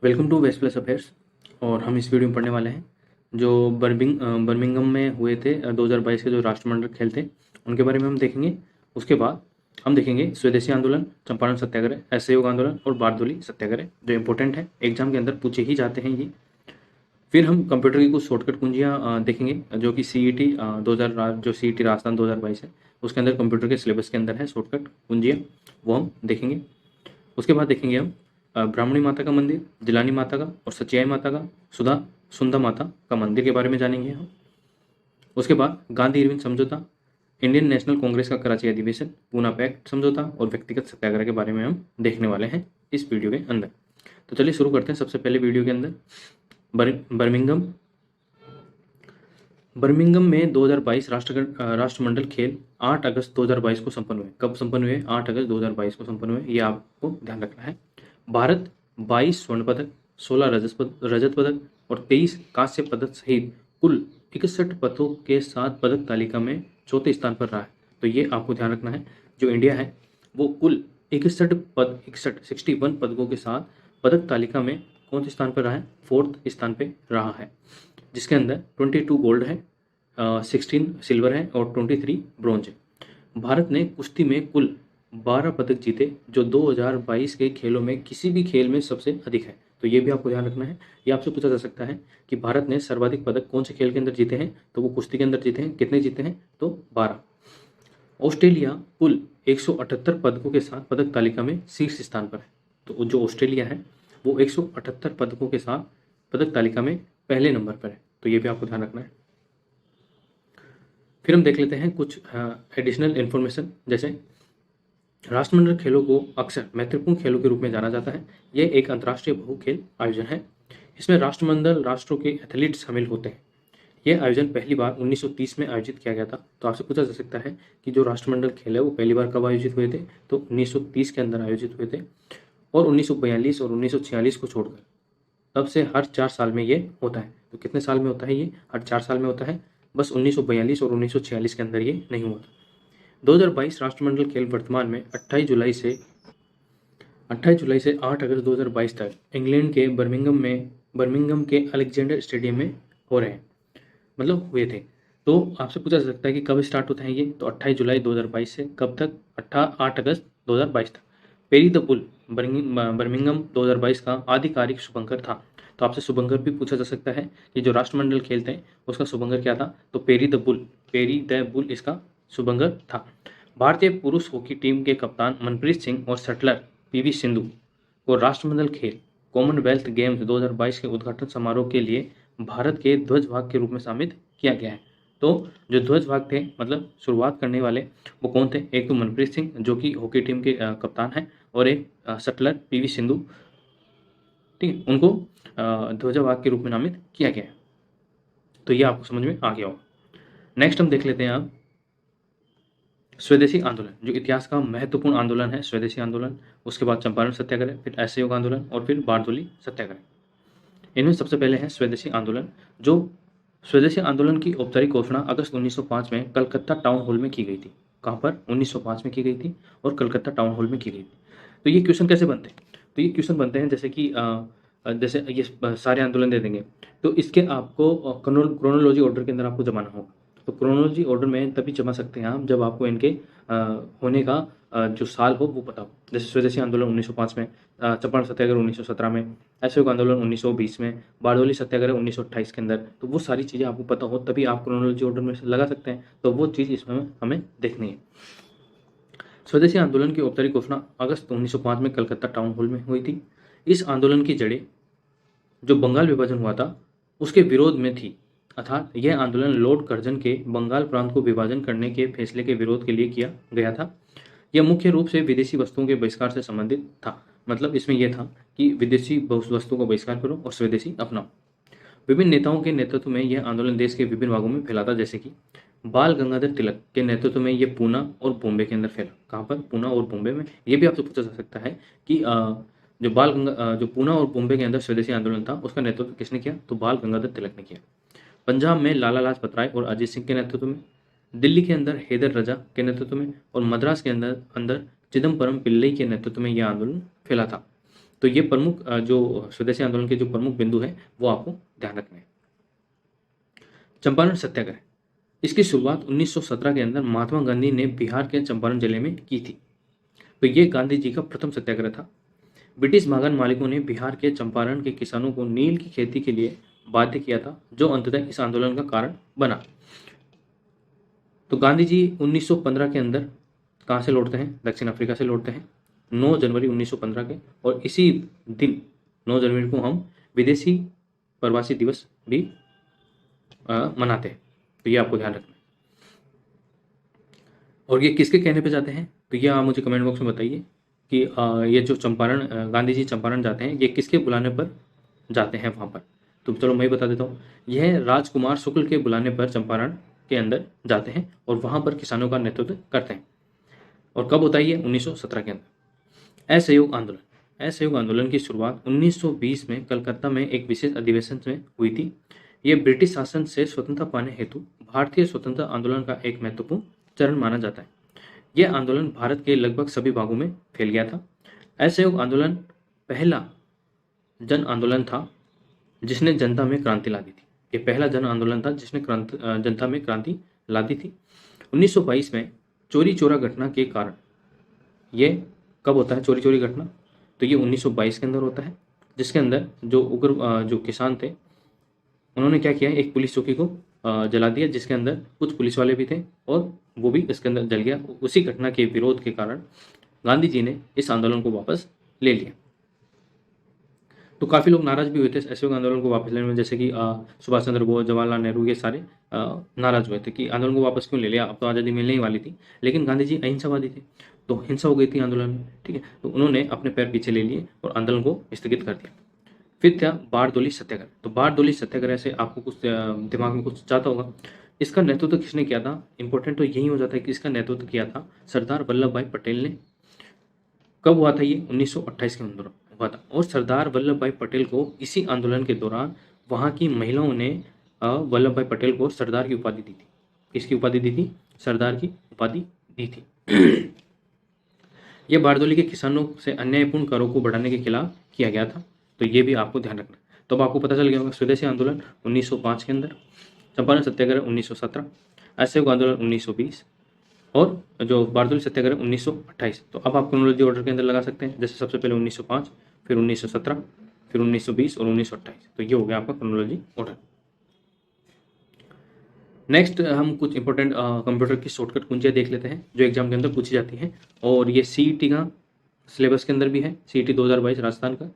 Welcome to west plus affairs. और हम इस वीडियो में पढ़ने वाले हैं जो बर्मिंघम में हुए थे 2022 के जो राष्ट्रमंडल खेल थे उनके बारे में हम देखेंगे। उसके बाद हम देखेंगे स्वदेशी आंदोलन, चंपारण सत्याग्रह, असहयोग आंदोलन और बारदोली सत्याग्रह जो इंपॉर्टेंट है, एग्जाम के अंदर पूछे ही जाते हैं ये। फिर हम कंप्यूटर की कुछ शॉर्टकट कुंजियाँ देखेंगे जो कि सीईटी 2000 जो सीईटी राजस्थान 2022 है उसके अंदर कंप्यूटर के सिलेबस के अंदर है शॉर्टकट कुंजियाँ, वो हम देखेंगे। उसके बाद देखेंगे हम ब्राह्मणी माता का मंदिर, जिलानी माता का और सचियाई माता का, सुंदा माता का मंदिर के बारे में जानेंगे हम। उसके बाद गांधी इरविन समझौता, इंडियन नेशनल कांग्रेस का कराची अधिवेशन, पूना पैक्ट समझौता और व्यक्तिगत सत्याग्रह के बारे में हम देखने वाले हैं इस वीडियो के अंदर। तो चलिए शुरू करते हैं। सबसे पहले वीडियो के अंदर बर्मिंघम बर्मिंघम में 2022 राष्ट्रमंडल खेल 8 अगस्त 2022 को संपन्न हुए। कब संपन्न हुए? 8 अगस्त 2022 को संपन्न हुए, ये आपको ध्यान रखना है। भारत 22 स्वर्ण पदक, 16 रजत पदक और 23 कांस्य पदक सहित कुल 61 पदकों के साथ पदक तालिका में चौथे स्थान पर रहा है। तो ये आपको ध्यान रखना है, जो इंडिया है वो कुल 61 पदकों के साथ पदक तालिका में कौन से स्थान पर रहा है? 4th स्थान पर रहा है, जिसके अंदर 22 गोल्ड है, 16 सिल्वर है और 23 ब्रॉन्ज है। भारत ने कुश्ती में कुल 12 पदक जीते, जो 2022 के खेलों में किसी भी खेल में सबसे अधिक है। तो ये भी आपको ध्यान रखना है। ये आपसे पूछा जा सकता है कि भारत ने सर्वाधिक पदक कौन से खेल के अंदर जीते हैं, तो वो कुश्ती के अंदर जीते हैं। कितने जीते हैं? तो 12। ऑस्ट्रेलिया कुल 178 पदकों के साथ पदक तालिका में शीर्ष स्थान पर है। तो जो ऑस्ट्रेलिया है वो 178 पदकों के साथ पदक तालिका में पहले नंबर पर है। तो ये भी आपको ध्यान रखना है। फिर हम देख लेते हैं कुछ एडिशनल इन्फॉर्मेशन। जैसे राष्ट्रमंडल खेलों को अक्सर महत्वपूर्ण खेलों के रूप में जाना जाता है। यह एक अंतर्राष्ट्रीय बहु खेल आयोजन है। इसमें राष्ट्रमंडल राष्ट्रों के एथलीट शामिल होते हैं। यह आयोजन पहली बार 1930 में आयोजित किया गया था। तो आपसे पूछा जा सकता है कि जो राष्ट्रमंडल खेल है वो पहली बार कब आयोजित हुए थे? तो 1930 के अंदर आयोजित हुए थे। और 1942 और 1946 को छोड़कर तब से हर 4 साल में ये होता है। तो कितने साल में होता है? ये हर 4 साल में होता है। बस 1942 और 1946 के अंदर ये नहीं हुआ था। 2022 राष्ट्रमंडल खेल वर्तमान में 28 जुलाई से 8 अगस्त 2022 तक इंग्लैंड के बर्मिंघम के अलेक्जेंडर स्टेडियम में हो रहे हैं, मतलब हुए थे। तो आपसे पूछा जा सकता है कि कब स्टार्ट होता है ये? तो 28 जुलाई 2022 से कब तक? 8 अगस्त 2022 तक। पेरी द बुल बर्मिंघम 2022 का आधिकारिक शुभंकर था। तो आपसे शुभंकर भी पूछा जा सकता है कि जो राष्ट्रमंडल खेल थे उसका शुभंकर क्या था? तो पेरी द बुल इसका शुभंकर था। भारतीय पुरुष हॉकी टीम के कप्तान मनप्रीत सिंह और शटलर पीवी सिंधु को राष्ट्रमंडल खेल कॉमनवेल्थ गेम्स 2022 के उद्घाटन समारोह के लिए भारत के ध्वज वाहक के रूप में शामिल किया गया है। तो जो ध्वज वाहक थे, मतलब शुरुआत करने वाले, वो कौन थे? एक तो मनप्रीत सिंह जो कि हॉकी टीम के कप्तान हैं, और एक शटलर पीवी सिंधु, ठीक है, उनको ध्वजवाहक के रूप में नामित किया गया है। तो ये आपको समझ में आ गया होगा। नेक्स्ट हम देख लेते हैं अब स्वदेशी आंदोलन, जो इतिहास का महत्वपूर्ण आंदोलन है, स्वदेशी आंदोलन। उसके बाद चंपारण सत्याग्रह, फिर असहयोग आंदोलन और फिर बारदोली सत्याग्रह। इनमें सबसे पहले है स्वदेशी आंदोलन। जो स्वदेशी आंदोलन की औपचारिक घोषणा अगस्त 1905 में कलकत्ता टाउन हॉल में की गई थी। कहाँ पर? 1905 में की गई थी और कलकत्ता टाउन हॉल में की गई थी। तो ये क्वेश्चन कैसे बनते हैं? तो ये क्वेश्चन बनते हैं जैसे कि जैसे ये सारे आंदोलन दे देंगे, तो इसके आपको क्रोनोलॉजी ऑर्डर के अंदर आपको जमाना होगा। तो क्रोनोलॉजी ऑर्डर में तभी जमा सकते हैं आप जब आपको इनके होने का जो साल हो वो पता हो। जैसे स्वदेशी आंदोलन 1905 में, चंपारण सत्याग्रह 1917 में, असहयोग आंदोलन 1920 में, बारदोली सत्याग्रह 1928 के अंदर। तो वो सारी चीज़ें आपको पता हो तभी आप क्रोनोलॉजी ऑर्डर में लगा सकते हैं। तो वो चीज़ इसमें हमें देखनी है। स्वदेशी आंदोलन की औपचारिक घोषणा अगस्त 1905 में कलकत्ता टाउन हॉल में हुई थी। इस आंदोलन की जड़ें जो बंगाल विभाजन हुआ था उसके विरोध में थी, अर्थात यह आंदोलन लॉर्ड कर्जन के बंगाल प्रांत को विभाजन करने के फैसले के विरोध के लिए किया गया था। यह मुख्य रूप से विदेशी वस्तुओं के बहिष्कार से संबंधित था। मतलब इसमें यह था कि विदेशी वस्तुओं का बहिष्कार करो और स्वदेशी अपनाओ। विभिन्न नेताओं के नेतृत्व में यह आंदोलन देश के विभिन्न भागों में फैला था। जैसे कि बाल गंगाधर तिलक के नेतृत्व में यह पूना और बॉम्बे के अंदर फैला। कहाँ पर? पूना और बॉम्बे में। यह भी आपसे पूछा जा सकता है कि जो पूना और बॉम्बे के अंदर स्वदेशी आंदोलन था उसका नेतृत्व किसने किया? तो बाल गंगाधर तिलक ने किया। पंजाब में लाला लाजपत राय और अजीत सिंह के नेतृत्व में, दिल्ली के अंदर हैदर रजा के नेतृत्व में और मद्रास के अंदर अंदर चिदम्बरम पिल्लई के नेतृत्व में यह आंदोलन फैला था। तो ये प्रमुख जो स्वदेशी आंदोलन के जो प्रमुख बिंदु हैं वो आपको ध्यान रखने हैं। चंपारण सत्याग्रह, इसकी शुरुआत 1917 के अंदर महात्मा गांधी ने बिहार के चंपारण जिले में की थी। तो ये गांधी जी का प्रथम सत्याग्रह था। ब्रिटिश बागान मालिकों ने बिहार के चंपारण के किसानों को नील की खेती के लिए बाध्य किया था, जो अंततः इस आंदोलन का कारण बना। तो गांधी जी 1915 के अंदर कहाँ से लौटते हैं? दक्षिण अफ्रीका से लौटते हैं 9 जनवरी 1915 के, और इसी दिन 9 जनवरी को हम विदेशी प्रवासी दिवस भी मनाते हैं। तो ये आपको ध्यान रखना है। और ये किसके कहने पे जाते हैं? तो ये आप मुझे कमेंट बॉक्स में बताइए कि ये जो चंपारण गांधी जी चंपारण जाते हैं, ये किसके बुलाने पर जाते हैं वहाँ पर? तो चलो मैं ही बता देता हूँ। यह राजकुमार शुक्ल के बुलाने पर चंपारण के अंदर जाते हैं और वहाँ पर किसानों का नेतृत्व करते हैं। और कब होता है ये? 1917 के अंदर। असहयोग आंदोलन, असहयोग आंदोलन की शुरुआत 1920 में कलकत्ता में एक विशेष अधिवेशन में हुई थी। यह ब्रिटिश शासन से स्वतंत्रता पाने हेतु भारतीय स्वतंत्रता आंदोलन का एक महत्वपूर्ण चरण माना जाता है। यह आंदोलन भारत के लगभग सभी भागों में फैल गया था। असहयोग आंदोलन पहला जन आंदोलन था जिसने जनता में क्रांति ला दी थी। ये पहला जन आंदोलन था जिसने जनता में क्रांति ला दी थी। 1922 में चोरी चोरा घटना के कारण, ये कब होता है चोरी चोरी घटना? तो ये 1922 के अंदर होता है, जिसके अंदर जो उग्र जो किसान थे उन्होंने क्या किया, एक पुलिस चौकी को जला दिया, जिसके अंदर कुछ पुलिस वाले भी थे और वो भी इसके अंदर जल गया। उसी घटना के विरोध के कारण गांधी जी ने इस आंदोलन को वापस ले लिया। तो काफ़ी लोग नाराज भी हुए थे असहयोग आंदोलन को वापस लेने में, जैसे कि सुभाष चंद्र बोस, जवाहरलाल नेहरू, ये सारे नाराज हुए थे कि आंदोलन को वापस क्यों ले लिया, अब तो आज़ादी मिलने ही वाली थी। लेकिन गांधी जी अहिंसावादी थे, तो हिंसा हो गई थी आंदोलन में, ठीक है। तो उन्होंने अपने पैर पीछे ले लिए और आंदोलन को स्थगित कर दिया। फिर था बारदोली सत्याग्रह। तो बारदोली सत्याग्रह से आपको कुछ दिमाग में कुछ चाहता होगा, इसका नेतृत्व किसने किया था? इंपॉर्टेंट तो यही हो जाता है कि इसका नेतृत्व किया था सरदार वल्लभ भाई पटेल ने। कब हुआ था ये? 1928 के अंदर हुआ था। और सरदार वल्लभ भाई पटेल को इसी आंदोलन के दौरान वहाँ की महिलाओं ने वल्लभ भाई पटेल को सरदार की उपाधि दी थी। किसकी उपाधि दी थी? सरदार की उपाधि दी थी। यह बारदोली के किसानों से अन्यायपूर्ण करों को बढ़ाने के खिलाफ किया गया था। तो ये भी आपको ध्यान रखना। तो अब आपको पता चल गया होगा, स्वदेशी आंदोलन 1905 के अंदर, चंपारण सत्याग्रह 1917, असहयोग आंदोलन 1920 और जो बारदोली सत्याग्रह 1928। तो अब आप क्रोनोलॉजी ऑर्डर के अंदर लगा सकते हैं, जैसे सबसे पहले 1905, फिर 1917, फिर 1920 और 1928। तो ये हो गया आपका क्रोनोलॉजी ऑर्डर। नेक्स्ट हम कुछ इंपॉर्टेंट कंप्यूटर की शॉर्टकट कुंजियाँ देख लेते हैं जो एग्जाम के अंदर पूछी जाती हैं, और ये सीईटी का सिलेबस के अंदर भी है, सीईटी 2022 राजस्थान का।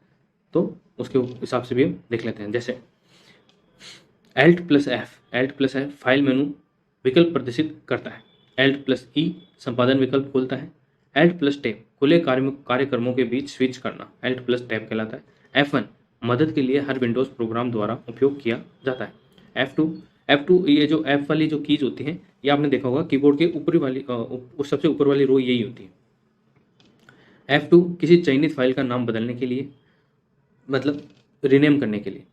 तो उसके हिसाब से भी हम देख लेते हैं। जैसे Alt+F फाइल मेनू विकल्प प्रदर्शित करता है, Alt+E संपादन विकल्प खोलता है, Alt+Tab खुले कार्यक्रमों के बीच स्विच करना Alt+Tab कहलाता है। F1 मदद के लिए हर विंडोज प्रोग्राम द्वारा उपयोग किया जाता है। F2 ये जो F वाली जो कीज होती हैं, ये आपने देखा होगा कीबोर्ड के ऊपरी वाली सबसे ऊपर वाली रो यही होती है। F2 किसी चयनित फाइल का नाम बदलने के लिए, मतलब रीनेम करने के लिए।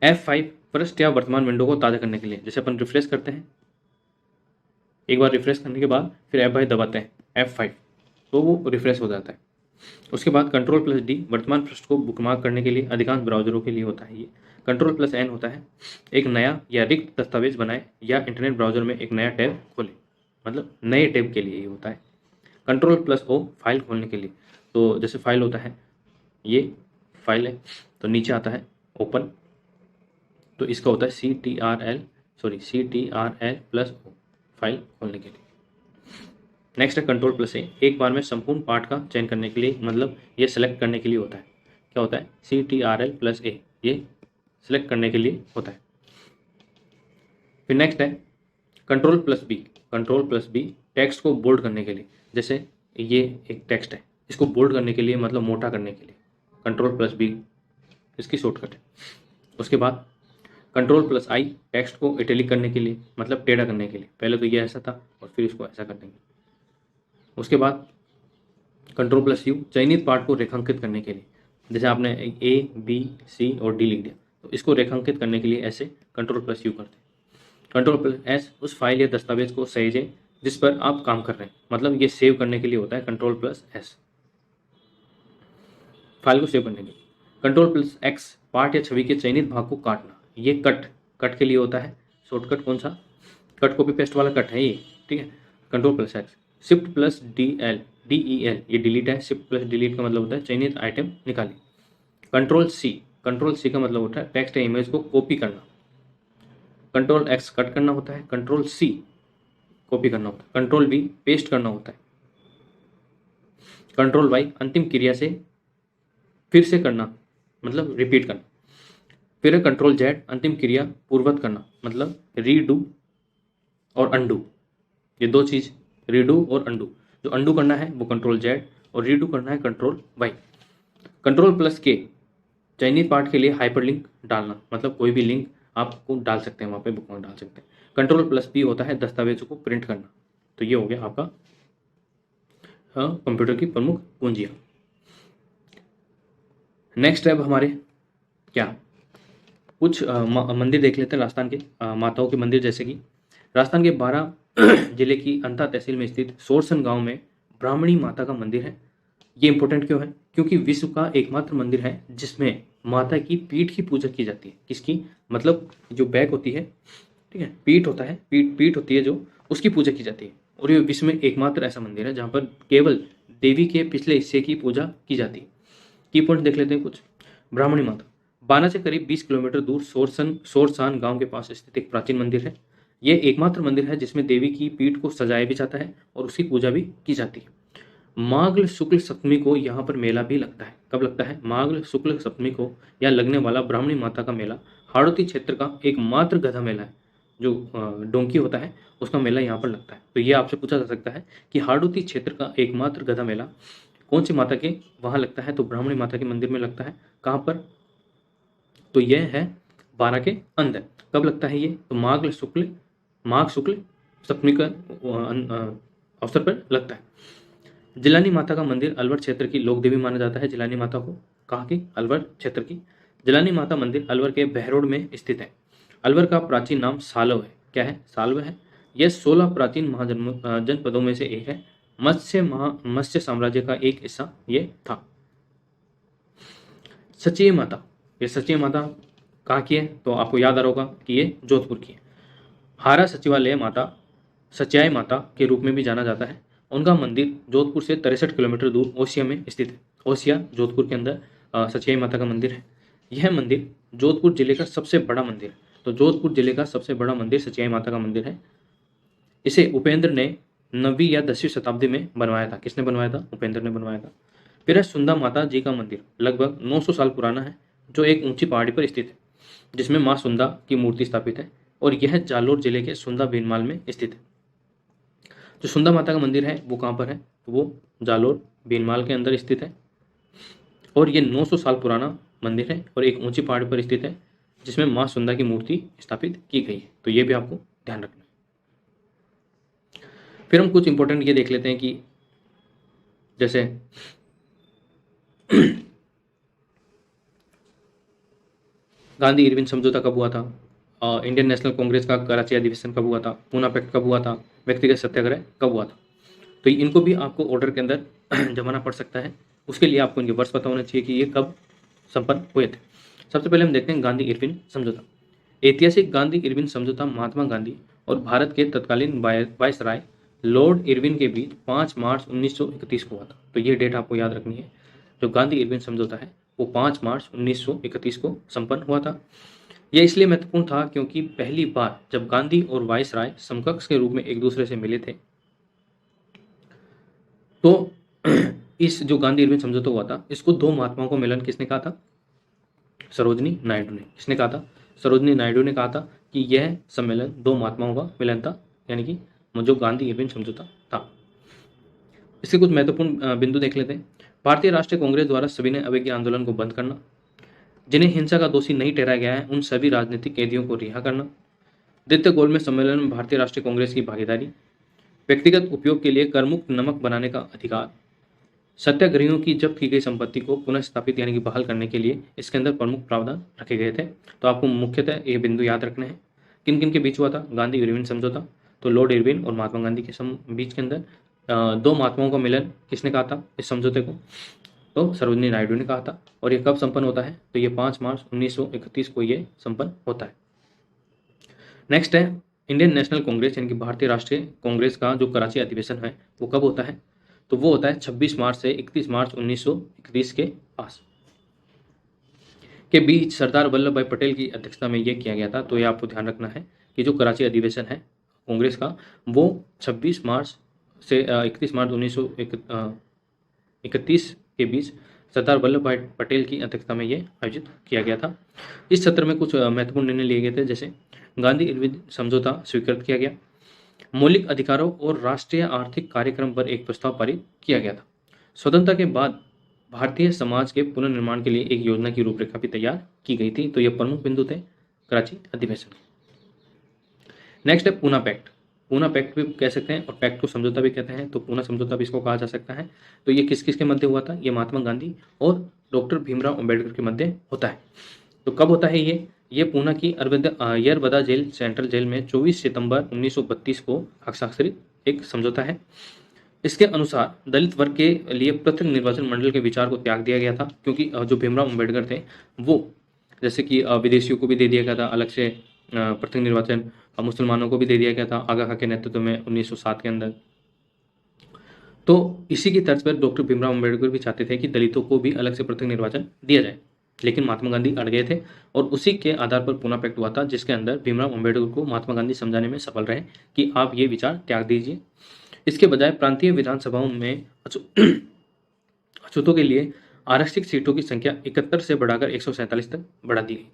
F5 पृष्ठ या वर्तमान विंडो को ताज़ा करने के लिए, जैसे अपन रिफ्रेश करते हैं, एक बार रिफ्रेश करने के बाद फिर F5 दबाते हैं F5, तो वो रिफ्रेश हो जाता है। उसके बाद Ctrl+D वर्तमान पृष्ठ को बुकमार्क करने के लिए, अधिकांश ब्राउजरों के लिए होता है ये। Ctrl+N होता है एक नया या रिक्त दस्तावेज बनाए या इंटरनेट ब्राउजर में एक नया टैब खोले, मतलब नए टैब के लिए ये होता है। Ctrl+O फाइल खोलने के लिए, तो जैसे फाइल होता है, ये फाइल है, तो नीचे आता है ओपन, तो इसका होता है CTRL+O फाइल खोलने के लिए। नेक्स्ट है Ctrl+A एक बार में संपूर्ण पाठ का चयन करने के लिए, मतलब ये सेलेक्ट करने के लिए होता है। क्या होता है? CTRL+A, ये सेलेक्ट करने के लिए होता है। फिर नेक्स्ट है Ctrl+B टेक्स्ट को बोल्ड करने के लिए, जैसे ये एक टेक्स्ट है, इसको बोल्ड करने के लिए, मतलब मोटा करने के लिए Ctrl+B इसकी शॉर्टकट है। उसके बाद Ctrl+I टेक्स्ट को इटैलिक करने के लिए, मतलब टेढ़ा करने के लिए। पहले तो ये ऐसा था और फिर इसको ऐसा कर देंगे। उसके बाद Ctrl+U चयनित पार्ट को रेखांकित करने के लिए, जैसे आपने A, B, C और D लिख दिया, तो इसको रेखांकित करने के लिए ऐसे Ctrl+U करते हैं। Ctrl+S उस फाइल या दस्तावेज को सहेजें जिस पर आप काम कर रहे हैं, मतलब ये सेव करने के लिए होता है Ctrl+S। फाइल को सेव करने के लिए। कंट्रोल प्लस एक्स पार्ट या छवि के चयनित भाग को काटना, ये कट के लिए होता है। शॉर्टकट कौन सा? कट कॉपी पेस्ट वाला कट है ये, ठीक है। Control plus x. Shift plus DEL ये डिलीट है। शिफ्ट प्लस डिलीट का मतलब होता है चयनित आइटम निकालिए। कंट्रोल सी का मतलब होता है टेक्स्ट या इमेज को कॉपी करना। कंट्रोल एक्स कट करना होता है, कंट्रोल सी कॉपी करना होता है, कंट्रोल V पेस्ट करना होता है, कंट्रोल Y अंतिम क्रिया से फिर से करना मतलब रिपीट करना। फिर है कंट्रोल Z अंतिम क्रिया पूर्ववत करना मतलब रीडू और अंडू, ये दो चीज, रीडू और अंडू। जो अंडू करना है वो कंट्रोल Z और रीडू करना है control Y। Control plus K चयनित पार्ट के लिए हाइपरलिंक डालना मतलब कोई भी लिंक आपको डाल सकते हैं, वहाँ पे बुकमार्क डाल सकते हैं। कंट्रोल प्लस P होता है दस्तावेज को प्रिंट करना। तो ये हो गया आपका कंप्यूटर की प्रमुख कुंजियाँ। नेक्स्ट है अब हमारे क्या कुछ मंदिर देख लेते हैं राजस्थान के माताओं के मंदिर। जैसे कि राजस्थान के 12 जिले की अंता तहसील में स्थित सोरसन गांव में ब्राह्मणी माता का मंदिर है। ये इंपॉर्टेंट क्यों है? क्योंकि विश्व का एकमात्र मंदिर है जिसमें माता की पीठ की पूजा की जाती है। किसकी? मतलब जो बैक होती है, ठीक है, पीठ होता है, पीठ होती है जो, उसकी पूजा की जाती है। और ये विश्व में एकमात्र ऐसा मंदिर है जहाँ पर केवल देवी के पिछले हिस्से की पूजा की जाती है। की पॉइंट देख लेते हैं कुछ। ब्राह्मणी माता बाना से करीब 20 किलोमीटर दूर सोरसान गांव के पास स्थित एक प्राचीन मंदिर है। यह एकमात्र मंदिर है जिसमें देवी की पीठ को सजाया भी जाता है और उसकी पूजा भी की जाती है। माघ शुक्ल सप्तमी को यहाँ पर मेला भी लगता है। कब लगता है? माघ शुक्ल सप्तमी को यहाँ लगने वाला ब्राह्मणी माता का मेला हाड़ौती क्षेत्र का एकमात्र गधा मेला है। जो डोंकी होता है उसका मेला यहाँ पर लगता है। तो ये आपसे पूछा जा सकता है कि हाड़ौती क्षेत्र का एकमात्र गधा मेला कौन सी माता के वहाँ लगता है? तो ब्राह्मणी माता के मंदिर में लगता है। कहाँ पर? तो यह है बारा के अंदर। कब लगता है ये? तो माघ शुक्ल सप्तमी का अवसर पर लगता है। जिलानी माता का मंदिर अलवर क्षेत्र की लोक देवी माना जाता है। जिलानी माता को कहाँ की? अलवर क्षेत्र की। जिलानी माता मंदिर अलवर के बहरोड में स्थित है। अलवर का प्राचीन नाम सालव है। क्या है? सालव है। यह 16 प्राचीन जनपदों में से एक है। मत्स्य साम्राज्य का एक हिस्सा ये था। सचिये माता, ये सचिये माता कहाँ की है? तो आपको याद आ रहा होगा कि ये जोधपुर की है। हारा सचिवालय माता सच्याय माता के रूप में भी जाना जाता है। उनका मंदिर जोधपुर से 63 किलोमीटर दूर ओसिया में स्थित है। ओसिया जोधपुर के अंदर सच्याई माता का मंदिर है। यह मंदिर जोधपुर जिले का सबसे बड़ा मंदिर है। तो जोधपुर जिले का सबसे बड़ा मंदिर सच्याई माता का मंदिर है। इसे उपेंद्र ने 9वीं या 10वीं शताब्दी में बनवाया था। किसने बनवाया था? उपेंद्र ने बनवाया था। फिर है सुंदा माता जी का मंदिर, लगभग 900 साल पुराना है, जो एक ऊंची पहाड़ी पर स्थित है, जिसमें माँ सुंदा की मूर्ति स्थापित है और यह जालोर जिले के सुंदा भीनमाल में स्थित है। जो सुंदा माता का मंदिर है वो कहाँ पर है? तो वो जालोर भीनमाल के अंदर स्थित है और ये 900 साल पुराना मंदिर है और एक ऊंची पहाड़ी पर स्थित है, जिसमें माँ सुंदा की मूर्ति स्थापित की गई है। तो ये भी आपको ध्यान रखना है। फिर हम कुछ इंपॉर्टेंट ये देख लेते हैं कि जैसे गांधी इरविन समझौता कब हुआ था, इंडियन नेशनल कांग्रेस का कराची अधिवेशन कब हुआ था, पूना पैक्ट कब हुआ था, व्यक्तिगत सत्याग्रह कब हुआ था। तो इनको भी आपको ऑर्डर के अंदर जमाना पड़ सकता है। उसके लिए आपको इनके वर्ष पता होना चाहिए कि ये कब संपन्न हुए थे। सबसे पहले हम देखते हैं गांधी इरविन समझौता। ऐतिहासिक गांधी इरविन समझौता महात्मा गांधी और भारत के तत्कालीन वायसराय लॉर्ड इरविन के बीच 5 मार्च 1931 को हुआ था। तो ये डेट आपको याद रखनी है। जो गांधी इरविन समझौता है वो 5 मार्च 1931 को संपन्न हुआ था। यह इसलिए महत्वपूर्ण था क्योंकि पहली बार जब गांधी और वायसराय समकक्ष के रूप में एक दूसरे से मिले थे, तो इस जो गांधी इरविन समझौता हुआ था, इसको दो महात्माओं को मिलन किसने कहा था? सरोजनी नायडू ने। किसने कहा था? सरोजनी नायडू ने कहा था कि यह सम्मेलन दो महात्माओं का मिलन था, यानी कि जो गांधी इरविन समझौता था। इसके कुछ महत्वपूर्ण बिंदु देख लेते हैं। भारतीय राष्ट्रीय कांग्रेस द्वारा सविनय अवज्ञा आंदोलन को बंद करना, जिन्हें हिंसा का दोषी नहीं ठहराया गया है उन सभी राजनीतिक कैदियों को रिहा करना, द्वितीय गोलमेज सम्मेलन में भारतीय राष्ट्रीय कांग्रेस की भागीदारी, व्यक्तिगत उपयोग के लिए करमुक्त नमक बनाने का अधिकार, सत्याग्रहियों की जब्त की गई संपत्ति को पुनः स्थापित यानी कि बहाल करने के लिए इसके अंदर प्रमुख प्रावधान रखे गए थे। तो आपको मुख्यतः ये बिंदु याद रखने हैं। किन किन के बीच हुआ था गांधी इरविन समझौता? तो लॉर्ड इरविन और महात्मा गांधी के बीच के अंदर दो महात्माओं का मिलन किसने कहा था इस समझौते को? तो सरोजिनी नायडू ने कहा था। और ये कब संपन्न होता है? तो ये 5 मार्च 1931 को ये संपन्न होता है। नेक्स्ट है इंडियन नेशनल कांग्रेस यानी कि भारतीय राष्ट्रीय कांग्रेस का जो कराची अधिवेशन है वो कब होता है? तो वो होता है 26 मार्च से 31 मार्च 1931 के पास के बीच सरदार वल्लभ भाई पटेल की अध्यक्षता में ये किया गया था। तो ये आपको ध्यान रखना है कि जो कराची अधिवेशन है कांग्रेस का वो 26 मार्च से 31 मार्च 1931 के बीच सरदार वल्लभ भाई पटेल की अध्यक्षता में ये आयोजित किया गया था। इस सत्र में कुछ महत्वपूर्ण निर्णय लिए गए थे, जैसे गांधी इरविन समझौता स्वीकृत किया गया, मौलिक अधिकारों और राष्ट्रीय आर्थिक कार्यक्रम पर एक प्रस्ताव पारित किया गया था, स्वतंत्रता के बाद भारतीय समाज के पुनर्निर्माण के लिए एक योजना की रूपरेखा भी तैयार की गई थी। तो ये प्रमुख बिंदु थे कराची अधिवेशन। नेक्स्ट है पूना पैक्ट। पूना पैक्ट भी कह सकते हैं और पैक्ट को समझौता भी कहते हैं, तो पूना समझौता भी इसको कहा जा सकता है। तो ये किस किस के मध्य हुआ था? ये महात्मा गांधी और डॉक्टर भीमराव अंबेडकर के मध्य होता है। तो कब होता है ये पूना की यरवदा जेल, सेंट्रल जेल में 24 सितंबर 1932 को हस्ताक्षरित एक समझौता है। इसके अनुसार दलित वर्ग के लिए पृथक निर्वाचन मंडल के विचार को त्याग दिया गया था, क्योंकि जो भीमराव अंबेडकर थे वो जैसे कि विदेशियों को भी दे दिया गया था अलग से पृथक निर्वाचन, मुसलमानों को भी दे दिया गया था आगा खां के नेतृत्व में 1907 के अंदर। तो इसी की तर्ज पर डॉक्टर भीमराव अंबेडकर भी चाहते थे कि दलितों को भी अलग से पृथक निर्वाचन दिया जाए, लेकिन महात्मा गांधी अड़ गए थे और उसी के आधार पर पूना पैक्ट हुआ था, जिसके अंदर भीमराव अंबेडकर को महात्मा गांधी समझाने में सफल रहे कि आप ये विचार त्याग दीजिए। इसके बजाय प्रांतीय विधानसभाओं में अछूतों के लिए आरक्षित सीटों की संख्या 71 से बढ़ाकर 147 तक बढ़ा दी गई,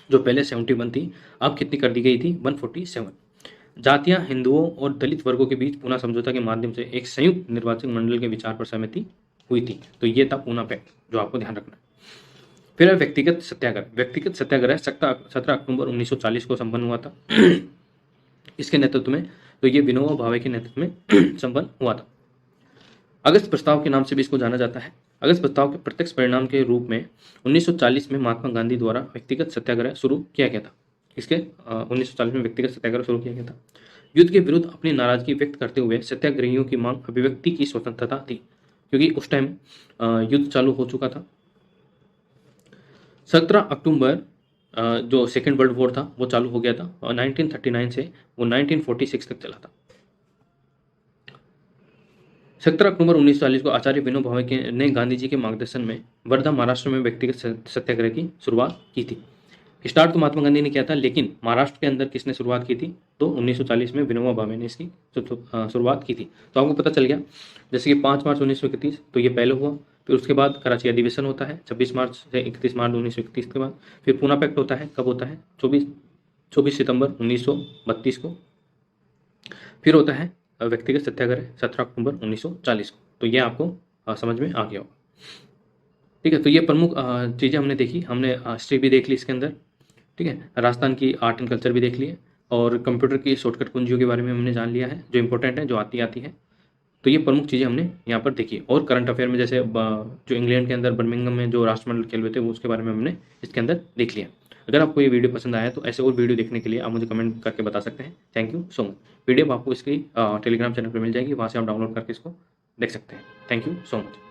जो पहले 71 थी, अब कितनी कर दी गई थी? 147। जातियां हिंदुओं और दलित वर्गों के बीच पूना समझौता के माध्यम से एक संयुक्त निर्वाचन मंडल के विचार पर सहमति हुई थी। तो ये था पूना पैक्ट, जो आपको ध्यान रखना है। फिर है व्यक्तिगत सत्याग्रह। व्यक्तिगत सत्याग्रह 17 अक्टूबर 1940 को संपन्न हुआ था। इसके नेतृत्व में, तो ये विनोबा भावे के नेतृत्व में संपन्न हुआ था। अगस्त प्रस्ताव के नाम से भी इसको जाना जाता है। अगस्त प्रस्ताव के प्रत्यक्ष परिणाम के रूप में 1940 में महात्मा गांधी द्वारा व्यक्तिगत सत्याग्रह शुरू किया गया था। इसके 1940 में व्यक्तिगत सत्याग्रह शुरू किया गया था। युद्ध के विरुद्ध अपनी नाराजगी व्यक्त करते हुए सत्याग्रहियों की मांग अभिव्यक्ति की स्वतंत्रता थी, क्योंकि उस टाइम युद्ध चालू हो चुका था। 17 अक्टूबर जो सेकेंड वर्ल्ड वॉर था वो चालू हो गया था और 1939 से वो 1946 तक चला था। 17 अक्टूबर 1940 को आचार्य विनोबा भावे ने गांधी जी के मार्गदर्शन में वर्धा, महाराष्ट्र में व्यक्तिगत सत्याग्रह की शुरुआत की थी। स्टार्ट तो महात्मा गांधी ने किया था, लेकिन महाराष्ट्र के अंदर किसने शुरुआत की थी? तो 1940 में विनोबा भावे ने इसकी शुरुआत की थी। तो आपको पता चल गया, जैसे कि 5 मार्च 1931 तो ये पहले हुआ, फिर उसके बाद कराची अधिवेशन होता है 26 मार्च से 31 मार्च 1931 के बाद, फिर पूना पैक्ट होता है, कब होता है? 24 सितंबर 1932 को, फिर होता है व्यक्तिगत सत्याग्रह 17 अक्टूबर 1940 को। तो ये आपको समझ में आ गया होगा। ठीक है, तो ये प्रमुख चीज़ें हमने देखी, हमने हिस्ट्री भी देख ली इसके अंदर, ठीक है, राजस्थान की आर्ट एंड कल्चर भी देख लिए और कंप्यूटर की शॉर्टकट कुंजियों के बारे में हमने जान लिया है, जो इंपॉर्टेंट है, जो आती है। तो ये प्रमुख चीज़ें हमने यहाँ पर देखी। और करंट अफेयर में जैसे जो इंग्लैंड के अंदर बर्मिंघम में जो राष्ट्रमंडल खेल हुए थे वो उसके बारे में हमने इसके अंदर देख लिया। अगर आपको ये वीडियो पसंद आया तो ऐसे और वीडियो देखने के लिए आप मुझे कमेंट करके बता सकते हैं। Thank you so much. Video आपको इसकी टेलीग्राम चैनल पर मिल जाएगी, वहाँ से आप डाउनलोड करके इसको देख सकते हैं। Thank you so much.